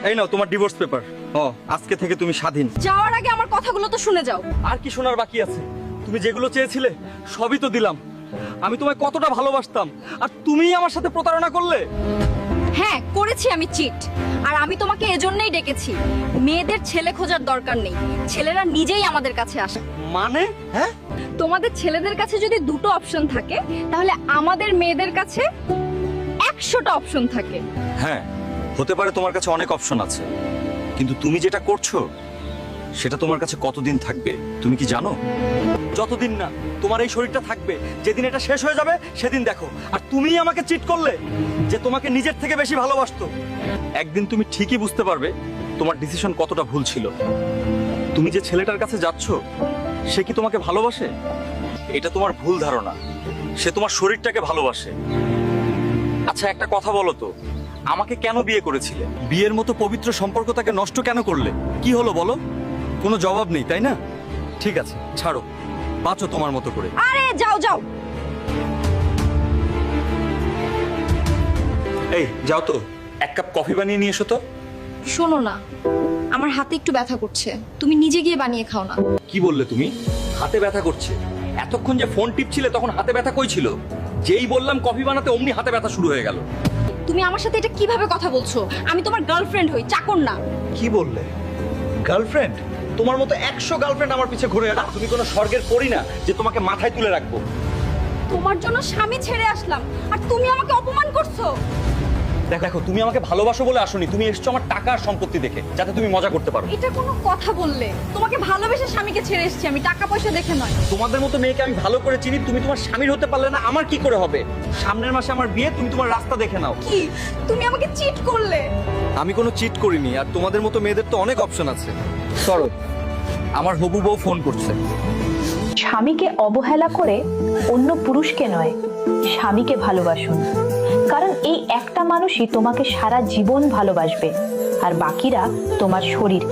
এই নাও তোমার divorce paper. আজকে থেকে তুমি স্বাধীন। যাওয়ার আগে আমার কথাগুলো তো শুনে যাও। আর কি শোনার বাকি আছে? তুমি যেগুলো চেয়েছিলে সবই তো দিলাম। আমি তোমায় কতটা ভালোবাসতাম, আর তুমিই আমার সাথে প্রতারণা করলে। হ্যাঁ, করেছি আমি চিট। আর আমি তোমাকে এজন্যই ডেকেছি, মেয়েদের ছেলে খোঁজার দরকার নেই, ছেলেরা নিজেই আমাদের কাছে আসে। মানে? হ্যাঁ, তোমাদের ছেলেদের কাছে যদি দুটো অপশন থাকে, তাহলে আমাদের মেয়েদের কাছে 100টা অপশন থাকে। হ্যাঁ, হতে পারে তোমার কাছে অনেক অপশন আছে, কিন্তু তুমি যেটা করছো সেটা তোমার কাছে কতদিন থাকবে তুমি কি জানো? যতদিন না তোমার এই শরীরটা থাকবে, যেদিন এটা শেষ হয়ে যাবে সেদিন দেখো। আর তুমিই আমাকে চিট করলে, যে তোমাকে নিজের থেকে বেশি ভালোবাসতো। একদিন তুমি ঠিকই বুঝতে পারবে তোমার ডিসিশন কতটা ভুল ছিল। তুমি যে ছেলেটার কাছে যাচ্ছ সে কি তোমাকে ভালোবাসে? এটা তোমার ভুল ধারণা। সে তোমার শরীরটাকে ভালোবাসে। আচ্ছা, একটা কথা বলো তো, আমাকে কেন বিয়ে করেছিলে? বিয়ের মতো পবিত্র সম্পর্কটাকে নষ্ট কেন করলে? কি হলো বলো? কোনো জবাব নেই, তাই না? ঠিক আছে, ছাড়ো, বাঁচো তোমার মতো করে। আরে যাও যাও। এই যাও তো, এক কাপ কফি বানিয়ে নিয়ে এসো তো। শোনো না, আমার হাতে একটু ব্যথা করছে, তুমি নিজে গিয়ে বানিয়ে খাও না। কি বললে তুমি? হাতে ব্যথা করছে? এতক্ষণ যে ফোন টিপছিলে তখন হাতে ব্যথা কই ছিল? যেই বললাম কফি বানাতে অমনি হাতে ব্যথা শুরু হয়ে গেল। তুমি আমার সাথে এটা কিভাবে কথা বলছো? আমি তোমার গার্লফ্রেন্ড হই, চাকর না। কি বললে? গার্লফ্রেন্ড? তোমার মতো 100 গার্লফ্রেন্ড আমার পিছে ঘুরে এলো। তুমি কোনো স্বর্গের পরী না যে তোমাকে মাথায় তুলে রাখবো। তোমার জন্য স্বামী ছেড়ে আসলাম, আর তুমি আমাকে অপমান করছো। দেখো, তুমি আমাকে ভালোবাসো বলে আসোনি, তুমি এসছো আমার টাকা আর সম্পত্তি দেখে, যাতে তুমি মজা করতে পারো। এটা কোনো কথা বললে? তোমাকে ভালোবেসে স্বামীকে ছেড়ে এসেছি আমি, টাকা পয়সা দেখে নয়। তোমাদের মতো মেয়েকে আমি ভালো করে চিনি, তুমি তোমার স্বামীর হতে পারলে না, আমার কি করে হবে? সামনের মাসে আমার বিয়ে, তুমি তোমার রাস্তা দেখে নাও। কি তুমি আমাকে চিট করলে? আমি কোনো চিট করিনি, আর তোমাদের মতো মেয়েদের তো অনেক অপশন আছে। সরো, আমার হবু বউ ফোন করছে। স্বামীকে অবহেলা করে অন্য পুরুষকে নয়, স্বামীকে ভালোবাসুন। কারণ এই একটা মানুষই তোমাকে সারা জীবন ভালোবাসবে, আর বাকিরা তোমার শরীর।